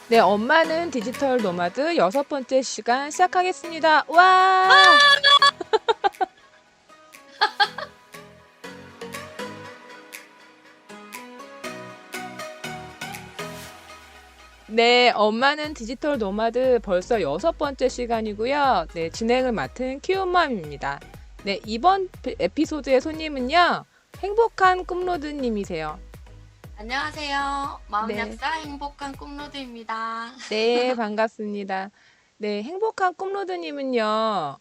네, 엄마는 디지털 노마드 6번째 시간 시작하겠습니다. 와! 네, 엄마는 디지털 노마드 벌써 6번째 시간이고요. 네, 진행을 맡은 키움맘입니다. 네, 이번 에피소드의 손님은요, 행복한 꿈로드님이세요. 안녕하세요. 네, 마음약사 행복한 꿈로드입니다. 네, 반갑습니다. 네, 행복한 꿈로드님은요,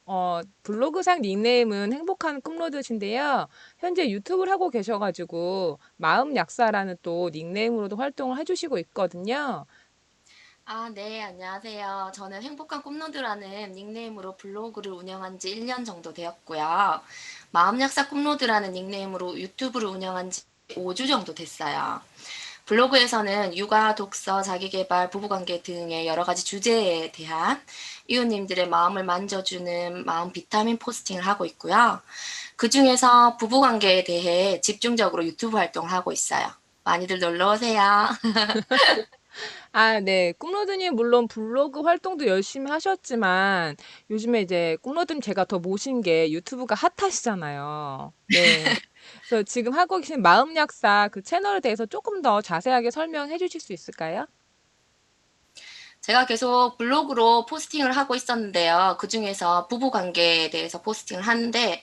블로그상 닉네임은 행복한 꿈로드신데요. 현재 유튜브를 하고 계셔가지고, 마음약사라는 또 닉네임으로도 활동을 해주시고 있거든요. 네, 안녕하세요. 저는 행복한 꿈로드라는 닉네임으로 블로그를 운영한 지 1년 정도 되었고요. 마음약사 꿈로드라는 닉네임으로 유튜브를 운영한 지 5주 정도 됐어요. 블로그에서는 육아, 독서, 자기계발, 부부관계 등의 여러 가지 주제에 대한 이웃님들의 마음을 만져주는 마음 비타민 포스팅을 하고 있고요. 그 중에서 부부관계에 대해 집중적으로 유튜브 활동을 하고 있어요. 많이들 놀러 오세요. 아, 네. 꿈로드님 물론 블로그 활동도 열심히 하셨지만 요즘에 이제 꿈로드님 제가 더 모신 게 유튜브가 핫하시잖아요. 네. 그래서 지금 하고 계신 마음약사 그 채널에 대해서 조금 더 자세하게 설명해 주실 수 있을까요? 제가 계속 블로그로 포스팅을 하고 있었는데요. 그 중에서 부부관계에 대해서 포스팅을 하는데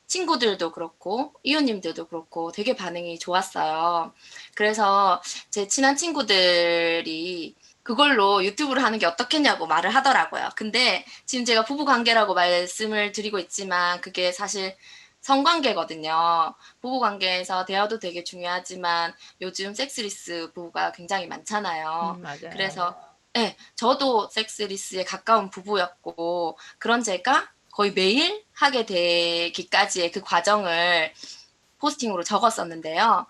친구들도 그렇고 이웃님들도 그렇고 되게 반응이 좋았어요. 그래서 제 친한 친구들이 그걸로 유튜브를 하는 게 어떻겠냐고 말을 하더라고요. 근데 지금 제가 부부관계라고 말씀을 드리고 있지만 그게 사실 성관계거든요. 부부관계에서 대화도 되게 중요하지만 요즘 섹스리스 부부가 굉장히 많잖아요. 맞아요. 그래서 네, 저도 섹스리스에 가까운 부부였고 그런 제가 거의 매일 하게 되기까지의 그 과정을 포스팅으로 적었었는데요.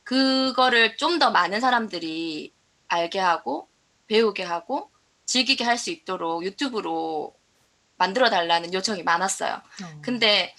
그거를 좀 더 많은 사람들이 알게 하고 배우게 하고 즐기게 할 수 있도록 유튜브로 만들어 달라는 요청이 많았어요. 어. 근데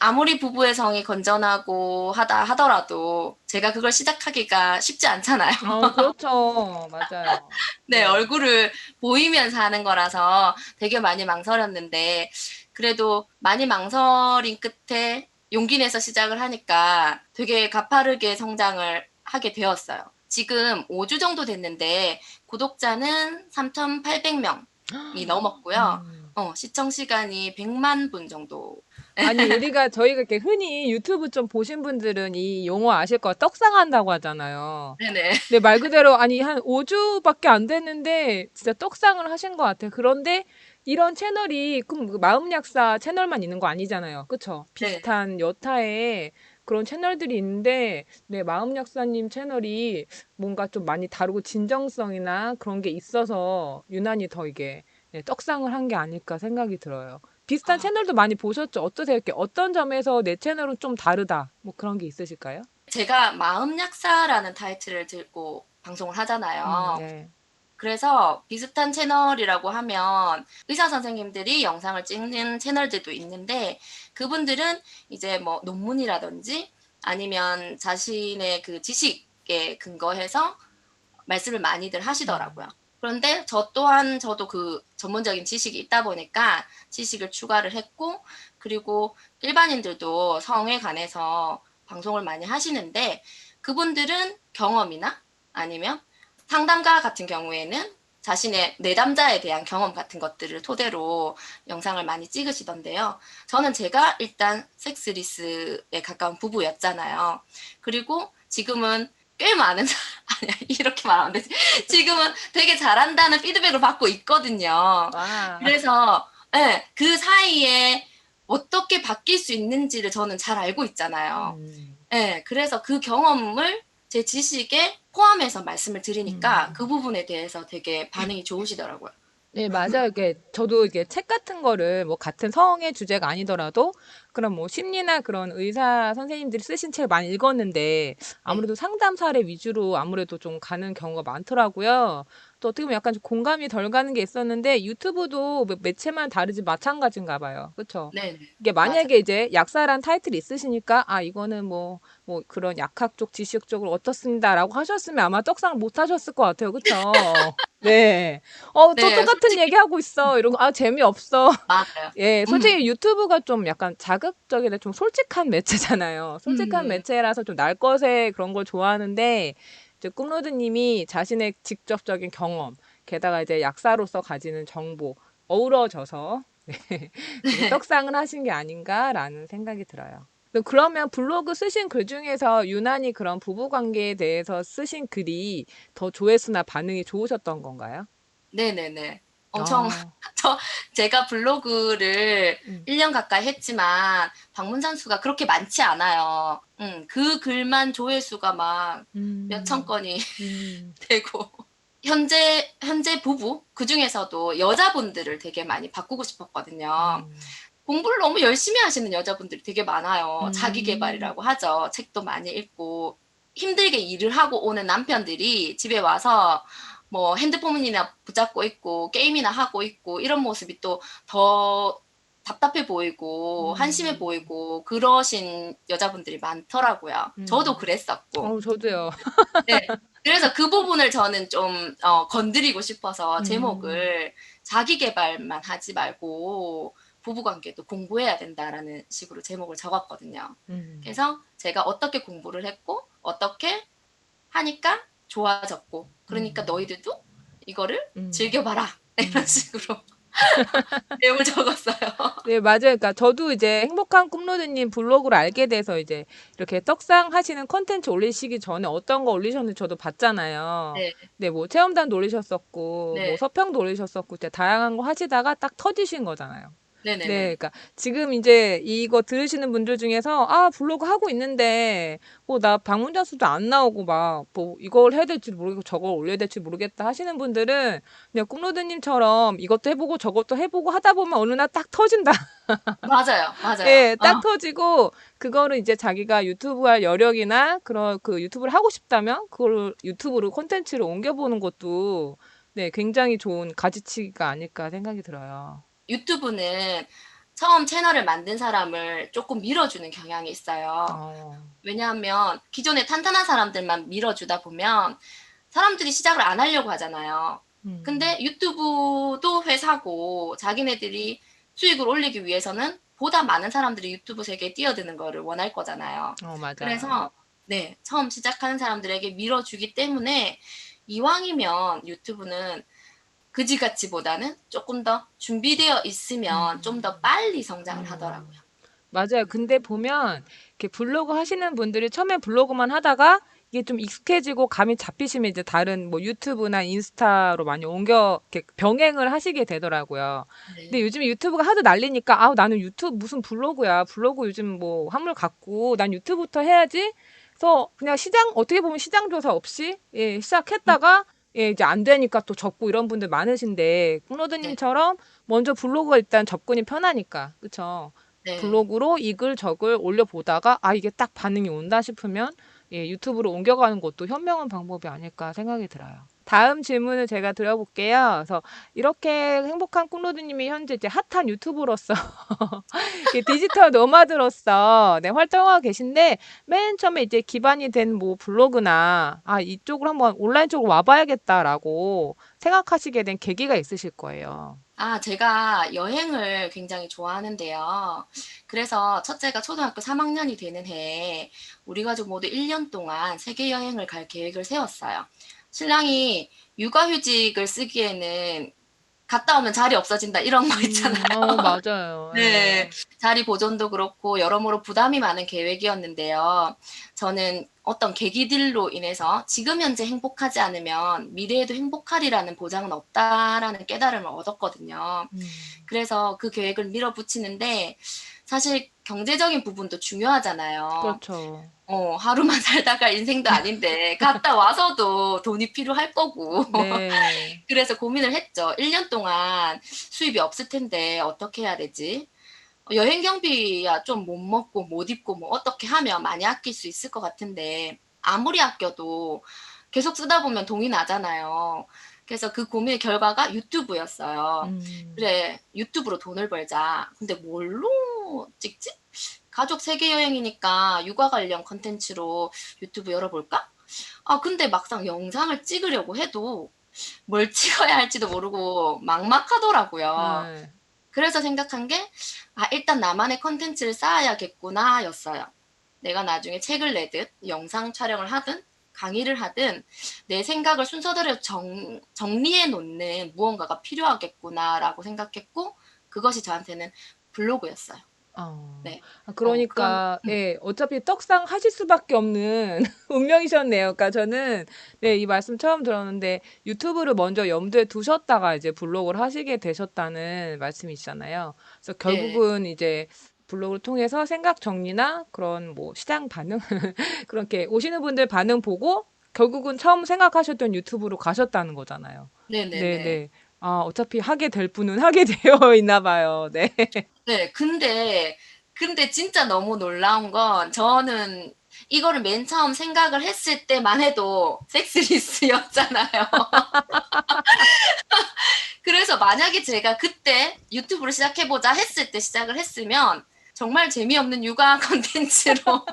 아무리 부부의 성이 건전하고 하다 하더라도 제가 그걸 시작하기가 쉽지 않잖아요. 그렇죠. 맞아요. 네, 네. 얼굴을 보이면서 하는 거라서 되게 많이 망설였는데, 그래도 많이 망설인 끝에 용기 내서 시작을 하니까 되게 가파르게 성장을 하게 되었어요. 지금 5주 정도 됐는데, 구독자는 3,800명이 넘었고요. 음. 시청 시간이 100만 분 정도. 아니, 저희가 이렇게 흔히 유튜브 좀 보신 분들은 이 용어 아실 거예요. 떡상한다고 하잖아요. 네네. 네, 말 그대로, 아니, 한 5주밖에 안 됐는데, 진짜 떡상을 하신 것 같아요. 그런데, 이런 채널이, 그럼 그 마음약사 채널만 있는 거 아니잖아요. 그쵸? 네. 비슷한 여타의 그런 채널들이 있는데, 네, 마음약사님 채널이 뭔가 좀 많이 다르고 진정성이나 그런 게 있어서, 유난히 더 이게, 네, 떡상을 한 게 아닐까 생각이 들어요. 비슷한 아, 채널도 많이 보셨죠? 어떠세요? 이렇게 어떤 점에서 내 채널은 좀 다르다. 뭐 그런 게 있으실까요? 제가 마음약사라는 타이틀을 들고 방송을 하잖아요. 네. 그래서 비슷한 채널이라고 하면 의사 선생님들이 영상을 찍는 채널들도 있는데 그분들은 이제 뭐 논문이라든지 아니면 자신의 그 지식에 근거해서 말씀을 많이들 하시더라고요. 음. 그런데 저 또한 저도 그 전문적인 지식이 있다 보니까 지식을 추가를 했고 그리고 일반인들도 성에 관해서 방송을 많이 하시는데 그분들은 경험이나 아니면 상담가 같은 경우에는 자신의 내담자에 대한 경험 같은 것들을 토대로 영상을 많이 찍으시던데요. 저는 제가 일단 섹스리스에 가까운 부부였잖아요. 그리고 지금은 꽤 많은 아니야 이렇게 말하면 안 되지. 지금은 되게 잘한다는 피드백을 받고 있거든요. 와. 그래서 네, 그 사이에 어떻게 바뀔 수 있는지를 저는 잘 알고 있잖아요. 음. 네, 그래서 그 경험을 제 지식에 포함해서 말씀을 드리니까 그 음. 부분에 대해서 되게 반응이 좋으시더라고요. 네, 맞아요. 저도 이게 책 같은 거를 뭐 같은 성의 주제가 아니더라도 그런 뭐 심리나 그런 의사 선생님들이 쓰신 책을 많이 읽었는데 네. 아무래도 상담 사례 위주로 아무래도 좀 가는 경우가 많더라고요. 또 어떻게 보면 약간 좀 공감이 덜 가는 게 있었는데 유튜브도 매체만 다르지 마찬가지인가 봐요. 그쵸? 네네. 이게 맞아요. 만약에 이제 약사란 타이틀이 있으시니까 아 이거는 뭐 그런 약학 쪽 지식 쪽으로 어떻습니다라고 하셨으면 아마 떡상 못 하셨을 것 같아요. 그쵸? 네. 또 네, 똑같은 솔직히 얘기하고 있어. 이러고 아 재미없어. 맞아요. 예, 음. 솔직히 유튜브가 좀 약간 자극적이라 좀 솔직한 매체잖아요. 솔직한 음. 매체라서 좀 날 것에 그런 걸 좋아하는데, 이제 꿈로드님이 자신의 직접적인 경험, 게다가 이제 약사로서 가지는 정보, 어우러져서 되게 네. 떡상을 하신 게 아닌가라는 생각이 들어요. 그러면 블로그 쓰신 글 중에서 유난히 그런 부부 관계에 대해서 쓰신 글이 더 조회수나 반응이 좋으셨던 건가요? 네네네. 엄청 어, 저 제가 블로그를 음, 1년 가까이 했지만 방문자 수가 그렇게 많지 않아요. 그 글만 조회수가 막 몇천 음, 건이 음, 되고 현재 부부 그중에서도 여자분들을 되게 많이 바꾸고 싶었거든요. 음. 공부를 너무 열심히 하시는 여자분들이 되게 많아요. 자기 음, 계발이라고 하죠. 책도 많이 읽고 힘들게 일을 하고 오는 남편들이 집에 와서 뭐 핸드폰이나 붙잡고 있고 게임이나 하고 있고 이런 모습이 또 더 답답해 보이고 한심해 음, 보이고 그러신 여자분들이 많더라고요. 저도 음. 그랬었고. 저도요. 네. 그래서 그 부분을 저는 좀 건드리고 싶어서 음, 제목을 자기 계발만 하지 말고 부부관계도 공부해야 된다라는 식으로 제목을 적었거든요. 음, 그래서 제가 어떻게 공부를 했고 어떻게 하니까 좋아졌고 그러니까 음, 너희들도 이거를 음, 즐겨봐라 이런 음. 식으로 내용을 적었어요. 네, 맞아요. 그러니까 저도 이제 행복한 꿈로드님 블로그를 알게 돼서 이제 이렇게 떡상 하시는 컨텐츠 올리시기 전에 어떤 거 올리셨는지 저도 봤잖아요. 네, 네, 뭐 체험단도 올리셨었고, 뭐 네, 서평도 올리셨었고, 이제 다양한 거 하시다가 딱 터지신 거잖아요. 네, 네네네. 그러니까 지금 이제 이거 들으시는 분들 중에서 아 블로그 하고 있는데 나 방문자 수도 안 나오고 막 뭐 이걸 해야 될지 모르겠고 저걸 올려야 될지 모르겠다 하시는 분들은 그냥 꿈로드님처럼 이것도 해보고 저것도 해보고 하다 보면 어느 날 딱 터진다. 맞아요, 맞아요. 예, 딱 터지고 그거를 이제 자기가 유튜브 할 여력이나 그런 그 유튜브를 하고 싶다면 그걸 유튜브로 콘텐츠로 옮겨보는 것도 네, 굉장히 좋은 가지치기가 아닐까 생각이 들어요. 유튜브는 처음 채널을 만든 사람을 조금 밀어주는 경향이 있어요. 어. 왜냐하면 기존에 탄탄한 사람들만 밀어주다 보면 사람들이 시작을 안 하려고 하잖아요. 음. 근데 유튜브도 회사고 자기네들이 수익을 올리기 위해서는 보다 많은 사람들이 유튜브 세계에 뛰어드는 거를 원할 거잖아요. 맞아요. 그래서 네, 처음 시작하는 사람들에게 밀어주기 때문에 이왕이면 유튜브는 그지같이보다는 조금 더 준비되어 있으면 좀 더 음. 빨리 성장을 하더라고요. 음. 맞아요. 근데 보면 이렇게 블로그 하시는 분들이 처음에 블로그만 하다가 이게 좀 익숙해지고 감이 잡히시면 이제 다른 뭐 유튜브나 인스타로 많이 옮겨 이렇게 병행을 하시게 되더라고요. 근데 네. 요즘에 유튜브가 하도 난리니까 아, 나는 유튜브 무슨 블로그야. 블로그 요즘 뭐 화물 같고 난 유튜브부터 해야지. 그래서 그냥 시장 어떻게 보면 시장 조사 없이 예, 음, 시작했다가 예, 이제 안 되니까 또 접고 이런 분들 많으신데 네. 꿈로드님처럼 먼저 블로그가 일단 접근이 편하니까. 그쵸? 네. 블로그로 이글 저글 올려보다가 아 이게 딱 반응이 온다 싶으면 예, 유튜브로 옮겨가는 것도 현명한 방법이 아닐까 생각이 들어요. 다음 질문을 제가 드려볼게요. 그래서 이렇게 행복한 꿈로드님이 현재 이제 핫한 유튜버로서 디지털 노마드로서 네, 활동하고 계신데 맨 처음에 이제 기반이 된 뭐 블로그나 아 이쪽으로 한번 온라인 쪽으로 와봐야겠다라고 생각하시게 된 계기가 있으실 거예요. 제가 여행을 굉장히 좋아하는데요. 그래서 첫째가 초등학교 3학년이 되는 해에 우리 가족 모두 1년 동안 세계 여행을 갈 계획을 세웠어요. 신랑이 육아휴직을 쓰기에는 갔다 오면 자리 없어진다 이런 거 있잖아요. 맞아요. 네. 예. 자리 보존도 그렇고 여러모로 부담이 많은 계획이었는데요. 저는 어떤 계기들로 인해서 지금 현재 행복하지 않으면 미래에도 행복하리라는 보장은 없다라는 깨달음을 얻었거든요. 음. 그래서 그 계획을 밀어붙이는데 사실 경제적인 부분도 중요하잖아요. 그렇죠. 하루만 살다가 인생도 아닌데 갔다 와서도 돈이 필요할 거고. 네. 그래서 고민을 했죠. 1년 동안 수입이 없을 텐데 어떻게 해야 되지? 여행 경비야 좀 못 먹고 못 입고 뭐 어떻게 하면 많이 아낄 수 있을 것 같은데 아무리 아껴도 계속 쓰다 보면 동이 나잖아요. 그래서 그 고민의 결과가 유튜브였어요. 음. 그래, 유튜브로 돈을 벌자. 근데 뭘로 찍지? 가족 세계 여행이니까 육아 관련 컨텐츠로 유튜브 열어볼까? 아, 근데 막상 영상을 찍으려고 해도 뭘 찍어야 할지도 모르고 막막하더라고요. 네. 그래서 생각한 게, 아, 일단 나만의 컨텐츠를 쌓아야겠구나 였어요. 내가 나중에 책을 내든, 영상 촬영을 하든, 강의를 하든, 내 생각을 순서대로 정리해 놓는 무언가가 필요하겠구나라고 생각했고, 그것이 저한테는 블로그였어요. 어. 네. 아 그런, 그러니까 예 어차피 떡상 하실 수밖에 없는 운명이셨네요. 그러니까 저는 네 이 말씀 처음 들었는데 유튜브를 먼저 염두에 두셨다가 이제 블로그를 하시게 되셨다는 말씀이시잖아요. 그래서 네. 결국은 이제 블로그를 통해서 생각 정리나 그런 뭐 시장 반응 그렇게 오시는 분들 반응 보고 결국은 처음 생각하셨던 유튜브로 가셨다는 거잖아요. 네네네. 네네. 아 어차피 하게 될 분은 하게 되어 있나 봐요. 네. 네, 근데 진짜 너무 놀라운 건 저는 이거를 맨 처음 생각을 했을 때만 해도 섹스리스였잖아요. 그래서 만약에 제가 그때 유튜브를 시작해보자 했을 때 시작을 했으면 정말 재미없는 육아 컨텐츠로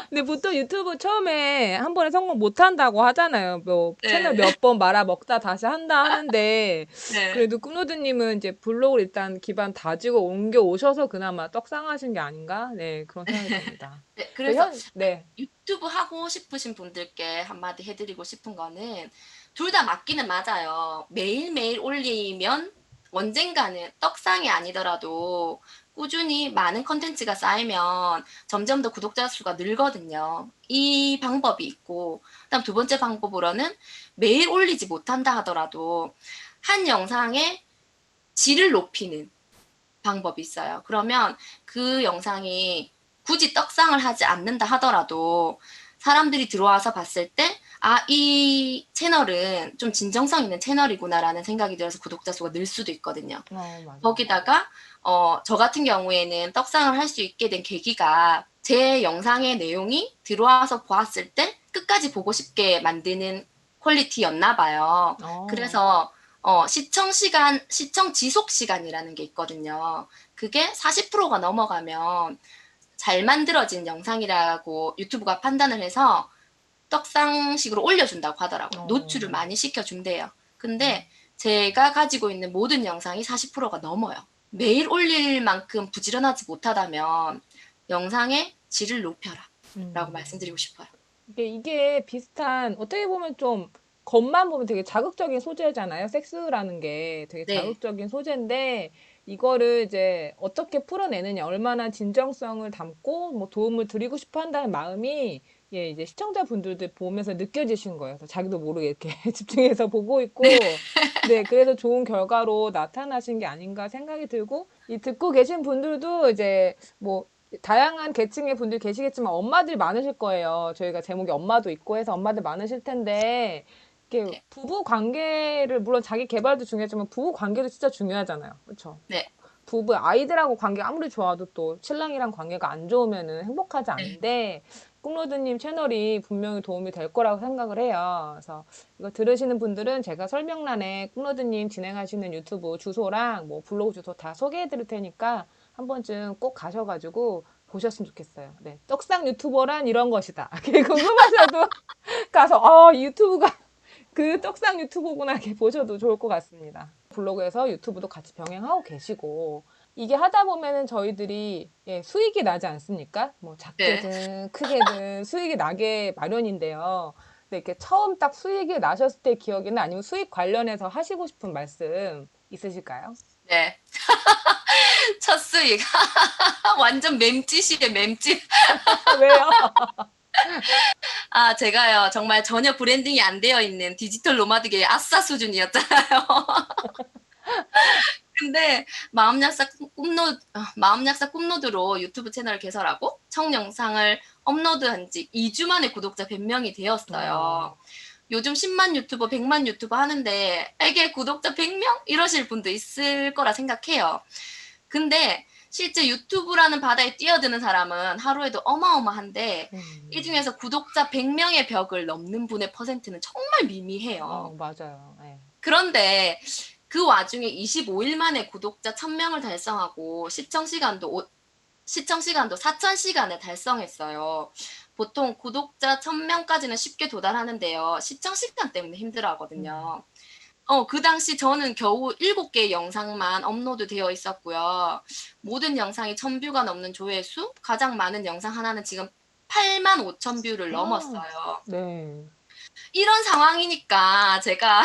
근데 보통 유튜브 처음에 한 번에 성공 못 한다고 하잖아요. 뭐 채널 네, 몇 번 말아 먹다 다시 한다 하는데 네, 그래도 꿈로드님은 이제 블로그를 일단 기반 다지고 옮겨 오셔서 그나마 떡상하신 게 아닌가? 네, 그런 생각이 듭니다. 네. 그 그래서 네. 유튜브 하고 싶으신 분들께 한마디 해드리고 싶은 거는 둘 다 맞기는 맞아요. 매일매일 올리면 언젠가는 떡상이 아니더라도 꾸준히 많은 컨텐츠가 쌓이면 점점 더 구독자 수가 늘거든요. 이 방법이 있고, 그다음 두 번째 방법으로는 매일 올리지 못한다 하더라도 한 영상의 질을 높이는 방법이 있어요. 그러면 그 영상이 굳이 떡상을 하지 않는다 하더라도 사람들이 들어와서 봤을 때, 아, 이 채널은 좀 진정성 있는 채널이구나라는 생각이 들어서 구독자 수가 늘 수도 있거든요. 맞아요. 거기다가, 저 같은 경우에는 떡상을 할 수 있게 된 계기가 제 영상의 내용이 들어와서 보았을 때 끝까지 보고 싶게 만드는 퀄리티였나 봐요. 어, 그래서 시청 지속 시간이라는 게 있거든요. 그게 40%가 넘어가면 잘 만들어진 영상이라고 유튜브가 판단을 해서 떡상식으로 올려준다고 하더라고요. 노출을 어, 많이 시켜준대요. 근데 음, 제가 가지고 있는 모든 영상이 40%가 넘어요. 매일 올릴 만큼 부지런하지 못하다면 영상의 질을 높여라. 라고 말씀드리고 음. 싶어요. 이게 비슷한 어떻게 보면 좀 겉만 보면 되게 자극적인 소재잖아요. 섹스라는 게 되게 네. 자극적인 소재인데 이거를 이제 어떻게 풀어내느냐, 얼마나 진정성을 담고 뭐 도움을 드리고 싶어 한다는 마음이 예, 이제 시청자분들도 보면서 느껴지신 거예요. 그래서 자기도 모르게 이렇게 집중해서 보고 네. 있고 네, 그래서 좋은 결과로 나타나신 게 아닌가 생각이 들고 이 듣고 계신 분들도 이제 뭐 다양한 계층의 분들 계시겠지만 엄마들이 많으실 거예요. 저희가 제목이 엄마도 있고 해서 엄마들 많으실 텐데 이게 네. 부부 관계를 물론 자기 개발도 중요하지만 부부 관계도 진짜 중요하잖아요. 그렇죠? 네. 부부 아이들하고 관계가 아무리 좋아도 또 신랑이랑 관계가 안 좋으면은 행복하지 네. 않은데 꿈로드님 채널이 분명히 도움이 될 거라고 생각을 해요. 그래서 이거 들으시는 분들은 제가 설명란에 꿈로드님 진행하시는 유튜브 주소랑 뭐 블로그 주소 다 소개해 드릴 테니까 한 번쯤 꼭 가셔가지고 보셨으면 좋겠어요. 네. 떡상 유튜버란 이런 것이다. 궁금하셔도 가서, 유튜브가 그 떡상 유튜브구나 이렇게 보셔도 좋을 것 같습니다. 블로그에서 유튜브도 같이 병행하고 계시고 이게 하다 보면은 저희들이 예, 수익이 나지 않습니까? 뭐 네. 작게든 크게든 수익이 나게 마련인데요. 근데 이렇게 처음 딱 수익이 나셨을 때 기억이나 아니면 수익 관련해서 하시고 싶은 말씀 있으실까요? 네. 첫 수익. 완전 mem짓이에요, mem짓. 왜요? 아, 제가요, 정말 전혀 브랜딩이 안 되어 있는 디지털 노마드계의 아싸 수준이었잖아요. 근데 마음약사 꿈노드로 유튜브 채널을 개설하고 청 영상을 업로드한 지 2주 만에 구독자 100명이 되었어요. 어, 요즘 10만 유튜버, 100만 유튜버 하는데 이게 구독자 100명? 이러실 분도 있을 거라 생각해요. 근데 실제 유튜브라는 바다에 뛰어드는 사람은 하루에도 어마어마한데 이 중에서 구독자 100명의 벽을 넘는 분의 퍼센트는 정말 미미해요. 맞아요. 네. 그런데 그 와중에 25일 만에 구독자 1000명을 달성하고 시청 시간도 4000시간을 달성했어요. 보통 구독자 1000명까지는 쉽게 도달하는데요. 시청 시간 때문에 힘들어하거든요. 그 당시 저는 겨우 7개의 영상만 업로드되어 있었고요. 모든 영상이 1000뷰가 넘는 조회수, 가장 많은 영상 하나는 지금 85,000뷰를 넘었어요. 네. 이런 상황이니까 제가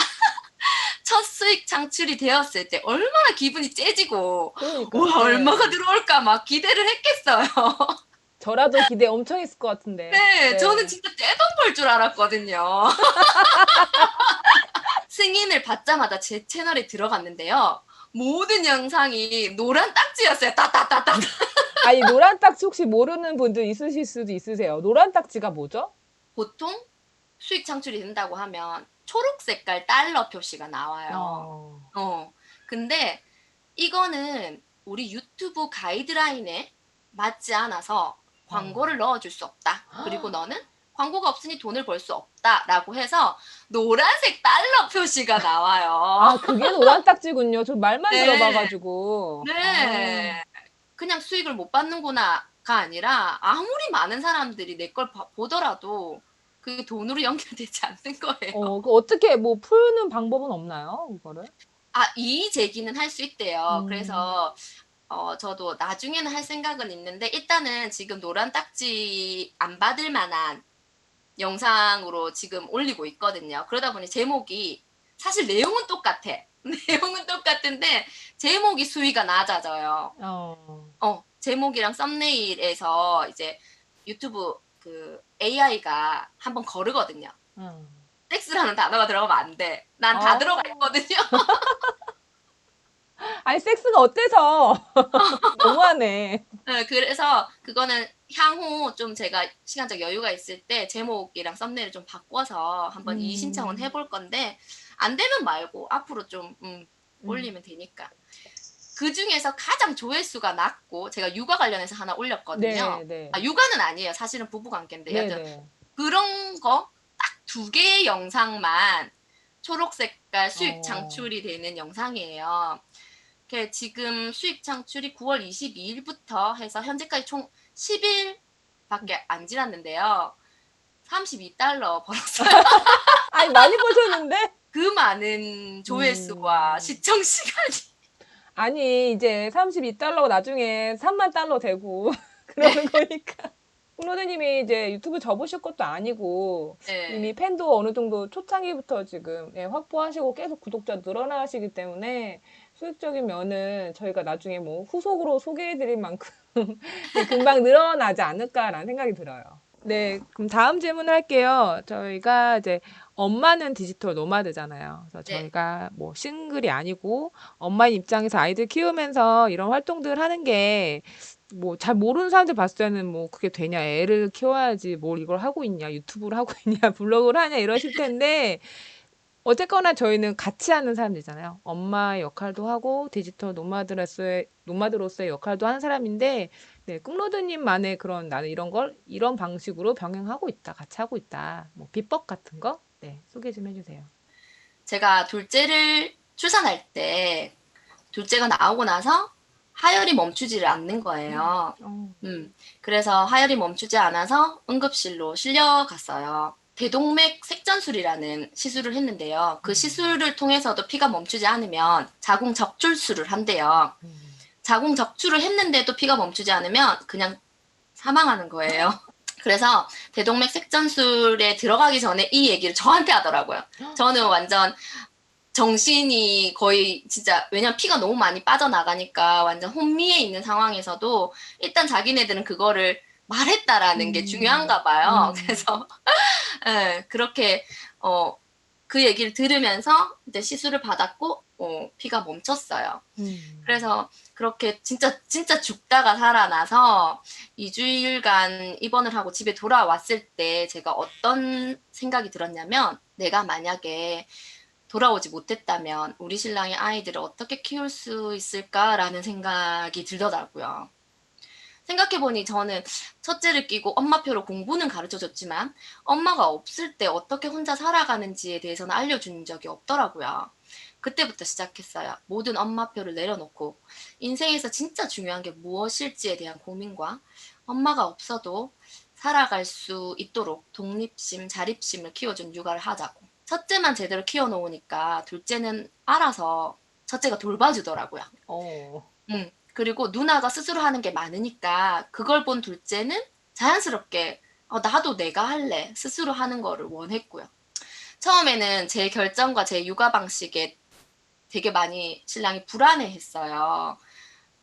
첫 수익 창출이 되었을 때 얼마나 기분이 째지고 그러니까요. 와, 얼마가 네. 들어올까 막 기대를 했겠어요. 저라도 기대 엄청 했을 것 같은데. 네, 저는 네. 진짜 떼돈 벌 줄 알았거든요. 승인을 받자마자 제 채널에 들어갔는데요. 모든 영상이 노란 딱지였어요. 따따따따. 아니, 노란 딱지 혹시 모르는 분들 있으실 수도 있으세요. 노란 딱지가 뭐죠? 보통 수익 창출이 된다고 하면 초록 색깔 달러 표시가 나와요. 어. 근데 이거는 우리 유튜브 가이드라인에 맞지 않아서 광고를 넣어줄 수 없다. 그리고 너는 광고가 없으니 돈을 벌 수 없다라고 해서 노란색 달러 표시가 나와요. 그게 노란 딱지군요. 저 말만 네, 들어봐가지고. 네. 그냥 수익을 못 받는구나가 아니라 아무리 많은 사람들이 내 걸 보더라도 그게 돈으로 연결되지 않는 거예요. 어떻게 뭐 푸는 방법은 없나요? 이거를? 이의 제기는 할 수 있대요. 그래서 저도 나중에는 할 생각은 있는데 일단은 지금 노란 딱지 안 받을 만한 영상으로 지금 올리고 있거든요. 그러다 보니 제목이 사실 내용은 똑같아. 내용은 똑같은데 제목이 수위가 낮아져요. 제목이랑 썸네일에서 이제 유튜브 그 AI가 한번 거르거든요. 섹스라는 단어가 들어가면 안 돼. 난 다 들어가 있거든요. 아니, 섹스가 어때서? 너무하네. 네, 그래서 그거는 향후 좀 제가 시간적 여유가 있을 때 제목이랑 썸네일을 좀 바꿔서 한번 이의 신청은 해볼 건데 안 되면 말고 앞으로 좀 올리면 되니까. 그 중에서 가장 조회수가 낮고 제가 육아 관련해서 하나 올렸거든요. 네, 네. 육아는 아니에요. 사실은 부부관계인데 네, 여튼 네. 그런 거 딱 2개의 영상만 초록 색깔 수익 창출이 되는 영상이에요. 지금 수익 창출이 9월 22일부터 해서 현재까지 총 10일밖에 안 지났는데요. 32달러 벌었어요. 아니, 많이 보셨는데? 그 많은 조회수와 시청 시간이. 아니, 이제 32달러가 나중에 3만 달러 되고 네. 그러는 거니까. 클로드님이 이제 유튜브 접으실 것도 아니고 이미 네. 팬도 어느 정도 초창기부터 지금 확보하시고 계속 구독자 늘어나시기 때문에 수익적인 면은 저희가 나중에 뭐 후속으로 소개해드릴 만큼 금방 늘어나지 않을까라는 생각이 들어요. 네, 그럼 다음 질문 할게요. 저희가 이제 엄마는 디지털 노마드잖아요. 그래서 네. 저희가 뭐 싱글이 아니고 엄마 입장에서 아이들 키우면서 이런 활동들 하는 게 뭐 잘 모르는 사람들 봤을 때는 뭐 그게 되냐, 애를 키워야지 뭘 이걸 하고 있냐, 유튜브를 하고 있냐, 블로그를 하냐 이러실 텐데 어쨌거나 저희는 같이 하는 사람들이잖아요. 엄마의 역할도 하고 디지털 노마드로서의 역할도 하는 사람인데 네, 꿈로드님만의 그런 나는 이런 걸 이런 방식으로 병행하고 있다, 같이 하고 있다. 뭐 비법 같은 거 네, 소개 좀 해주세요. 제가 둘째를 출산할 때 둘째가 나오고 나서 하혈이 멈추지를 않는 거예요. 그래서 하혈이 멈추지 않아서 응급실로 실려갔어요. 대동맥 색전술이라는 시술을 했는데요. 그 시술을 통해서도 피가 멈추지 않으면 자궁 적출술을 한대요. 자궁 적출을 했는데도 피가 멈추지 않으면 그냥 사망하는 거예요. 그래서 대동맥 색전술에 들어가기 전에 이 얘기를 저한테 하더라고요. 저는 완전 정신이 거의 진짜 왜냐면 피가 너무 많이 빠져나가니까 완전 혼미해 있는 상황에서도 일단 자기네들은 그거를 말했다라는 게 중요한가 봐요. 그래서 그렇게 그 얘기를 들으면서 이제 시술을 받았고 피가 멈췄어요. 그래서 그렇게 진짜 죽다가 살아나서 2주일간 입원을 하고 집에 돌아왔을 때 제가 어떤 생각이 들었냐면 내가 만약에 돌아오지 못했다면 우리 신랑이 아이들을 어떻게 키울 수 있을까라는 생각이 들더라고요. 생각해보니 저는 첫째를 끼고 엄마표로 공부는 가르쳐줬지만 엄마가 없을 때 어떻게 혼자 살아가는지에 대해서는 알려준 적이 없더라고요. 그때부터 시작했어요. 모든 엄마표를 내려놓고 인생에서 진짜 중요한 게 무엇일지에 대한 고민과 엄마가 없어도 살아갈 수 있도록 독립심, 자립심을 키워준 육아를 하자고. 첫째만 제대로 키워놓으니까 둘째는 알아서 첫째가 돌봐주더라고요. 어. 그리고 누나가 스스로 하는 게 많으니까 그걸 본 둘째는 자연스럽게 나도 내가 할래. 스스로 하는 거를 원했고요. 처음에는 제 결정과 제 육아 방식에 되게 많이 신랑이 불안해했어요.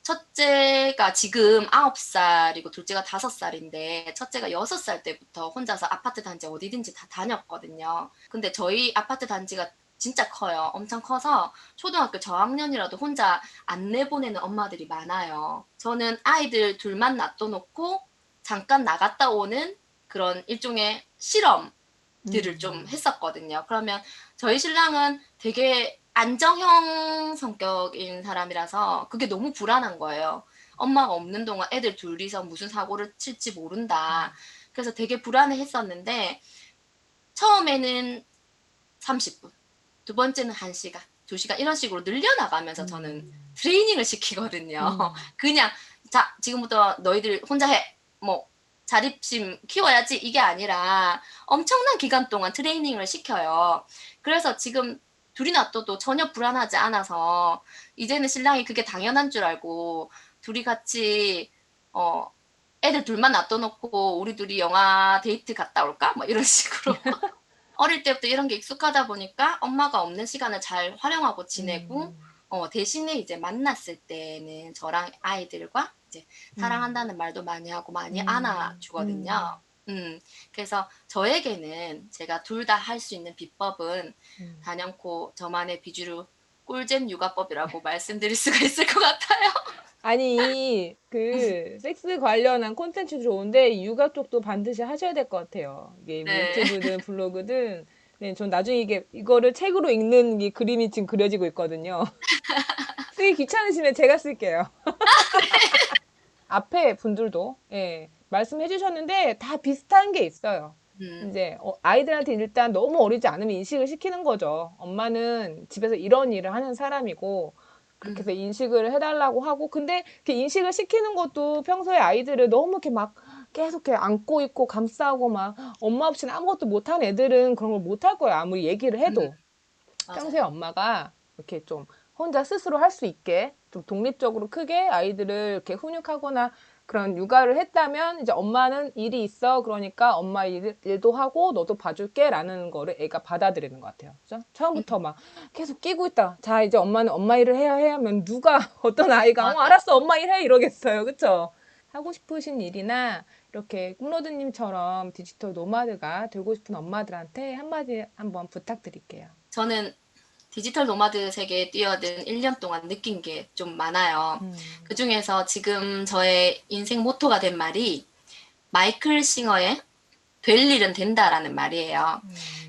첫째가 지금 9살이고 둘째가 5살인데 첫째가 6살 때부터 혼자서 아파트 단지 어디든지 다 다녔거든요. 근데 저희 아파트 단지가 진짜 커요. 엄청 커서 초등학교 저학년이라도 혼자 안 내보내는 엄마들이 많아요. 저는 아이들 둘만 놔둬놓고 잠깐 나갔다 오는 그런 일종의 실험들을 좀 했었거든요. 그러면 저희 신랑은 되게 안정형 성격인 사람이라서 그게 너무 불안한 거예요. 엄마가 없는 동안 애들 둘이서 무슨 사고를 칠지 모른다. 그래서 되게 불안해 했었는데 처음에는 30분, 두 번째는 1시간, 2시간 이런 식으로 늘려나가면서 저는 트레이닝을 시키거든요. 그냥 자, 지금부터 너희들 혼자 해. 뭐 자립심 키워야지 이게 아니라 엄청난 기간 동안 트레이닝을 시켜요. 그래서 지금 둘이 놔둬도 전혀 불안하지 않아서 이제는 신랑이 그게 당연한 줄 알고 둘이 같이 애들 둘만 놔둬놓고 우리 둘이 영화 데이트 갔다 올까? 뭐 이런 식으로 어릴 때부터 이런 게 익숙하다 보니까 엄마가 없는 시간을 잘 활용하고 지내고 대신에 이제 만났을 때는 저랑 아이들과 이제 사랑한다는 말도 많이 하고 많이 안아주거든요. 그래서 저에게는 제가 둘 다 할 수 있는 비법은 단연코 저만의 비주류 꿀잼 육아법이라고 말씀드릴 수가 있을 것 같아요. 아니, 섹스 관련한 콘텐츠 좋은데, 육아 쪽도 반드시 하셔야 될 것 같아요. 이게 뭐 네. 유튜브든 블로그든, 네, 전 나중에 이거를 책으로 읽는 이 그림이 지금 그려지고 있거든요. 쓰기 귀찮으시면 제가 쓸게요. 앞에 분들도, 예, 말씀해 주셨는데, 다 비슷한 게 있어요. 음, 이제, 아이들한테 일단 너무 어리지 않으면 인식을 시키는 거죠. 엄마는 집에서 이런 일을 하는 사람이고, 그렇게 해서 음, 인식을 해달라고 하고, 근데 이렇게 인식을 시키는 것도 평소에 아이들을 너무 이렇게 막 계속 이렇게 안고 있고 감싸고 막 엄마 없이는 아무것도 못한 애들은 그런 걸 못할 거예요. 아무리 얘기를 음, 해도. 평소에 맞아요. 엄마가 이렇게 좀 혼자 스스로 할 수 있게 좀 독립적으로 크게 아이들을 이렇게 훈육하거나 그런 육아를 했다면 이제 엄마는 일이 있어. 그러니까 엄마 일도 하고 너도 봐줄게 라는 거를 애가 받아들이는 것 같아요. 그죠? 처음부터 음, 막 계속 끼고 있다. 자, 이제 엄마는 엄마 일을 해야 하면 누가 어떤 아이가 맞아요. 알았어. 엄마 일해 이러겠어요. 그쵸? 하고 싶으신 일이나 이렇게 꿈로드님처럼 디지털 노마드가 되고 싶은 엄마들한테 한마디 한번 부탁드릴게요. 저는 디지털 노마드 세계에 뛰어든 1년 동안 느낀 게 좀 많아요. 그 중에서 지금 저의 인생 모토가 된 말이 마이클 싱어의 될 일은 된다라는 말이에요.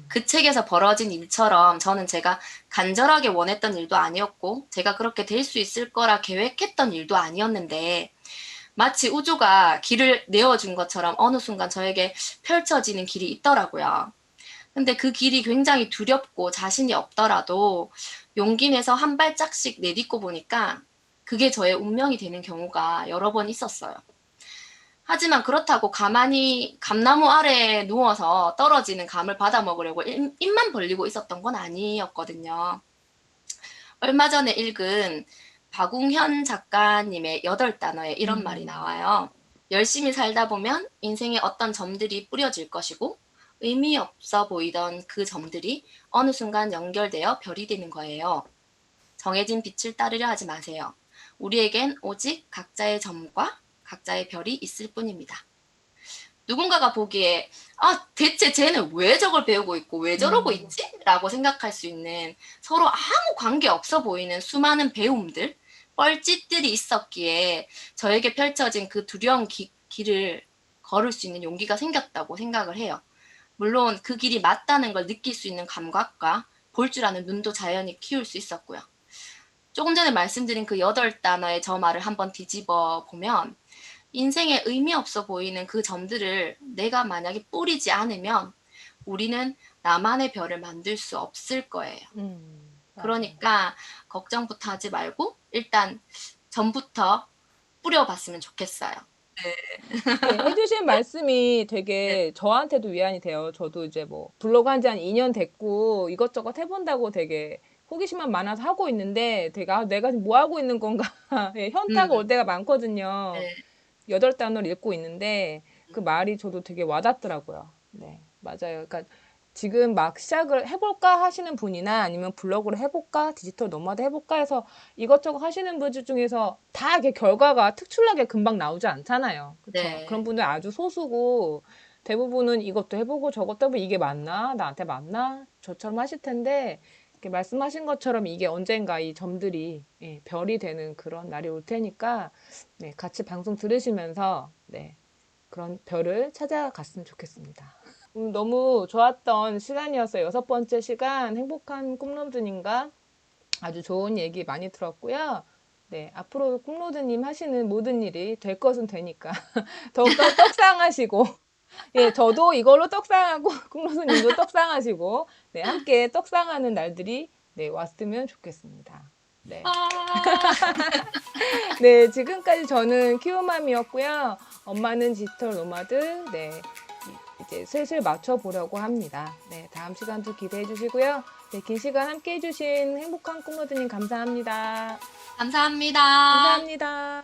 그 책에서 벌어진 일처럼 저는 제가 간절하게 원했던 일도 아니었고 제가 그렇게 될 수 있을 거라 계획했던 일도 아니었는데 마치 우주가 길을 내어준 것처럼 어느 순간 저에게 펼쳐지는 길이 있더라고요. 근데 그 길이 굉장히 두렵고 자신이 없더라도 용기 내서 한 발짝씩 내딛고 보니까 그게 저의 운명이 되는 경우가 여러 번 있었어요. 하지만 그렇다고 가만히 감나무 아래에 누워서 떨어지는 감을 받아 먹으려고 입만 벌리고 있었던 건 아니었거든요. 얼마 전에 읽은 박웅현 작가님의 8단어에 이런 말이 나와요. 열심히 살다 보면 인생에 어떤 점들이 뿌려질 것이고 의미 없어 보이던 그 점들이 어느 순간 연결되어 별이 되는 거예요. 정해진 빛을 따르려 하지 마세요. 우리에겐 오직 각자의 점과 각자의 별이 있을 뿐입니다. 누군가가 보기에 대체 쟤는 왜 저걸 배우고 있고 왜 저러고 있지? 라고 생각할 수 있는 서로 아무 관계 없어 보이는 수많은 배움들, 뻘짓들이 있었기에 저에게 펼쳐진 그 두려운 길을 걸을 수 있는 용기가 생겼다고 생각을 해요. 물론 그 길이 맞다는 걸 느낄 수 있는 감각과 볼 줄 아는 눈도 자연히 키울 수 있었고요. 조금 전에 말씀드린 그 8단어의 저 말을 한번 뒤집어 보면 인생에 의미 없어 보이는 그 점들을 내가 만약에 뿌리지 않으면 우리는 나만의 별을 만들 수 없을 거예요. 맞아요. 그러니까 걱정부터 하지 말고 일단 전부터 뿌려봤으면 좋겠어요. 네, 해주신 말씀이 되게 저한테도 위안이 돼요. 저도 이제 뭐 블로그 한 지 한 2년 됐고 이것저것 해본다고 되게 호기심만 많아서 하고 있는데 되게 내가 지금 뭐 하고 있는 건가 예, 현타가 올 때가 많거든요. 네. 8단어를 읽고 있는데 그 말이 저도 되게 와닿더라고요. 네, 맞아요. 그러니까 지금 막 시작을 해볼까 하시는 분이나 아니면 블로그를 해볼까, 디지털 노마드 해볼까 해서 이것저것 하시는 분들 중에서 다 이렇게 결과가 특출나게 금방 나오지 않잖아요. 그렇죠? 그런 네. 분들 아주 소수고 대부분은 이것도 해보고 저것도 해보고 이게 맞나? 나한테 맞나? 저처럼 하실 텐데 이렇게 말씀하신 것처럼 이게 언젠가 이 점들이 예, 별이 되는 그런 날이 올 테니까 네, 같이 방송 들으시면서 네, 그런 별을 찾아갔으면 좋겠습니다. 너무 좋았던 시간이었어요. 6번째 시간 행복한 꿈로드님과 아주 좋은 얘기 많이 들었고요. 네, 앞으로 꿈로드님 하시는 모든 일이 될 것은 되니까 더욱더 떡상하시고 예, 저도 이걸로 떡상하고 꿈로드님도 떡상하시고 네, 함께 떡상하는 날들이 네, 왔으면 좋겠습니다. 네. 아, 네, 지금까지 저는 키우맘이었고요. 엄마는 디지털 노마드. 네, 이제 슬슬 맞춰보려고 합니다. 네, 다음 시간도 기대해 주시고요. 네, 긴 시간 함께 해주신 행복한 꿈로드님 감사합니다. 감사합니다. 감사합니다.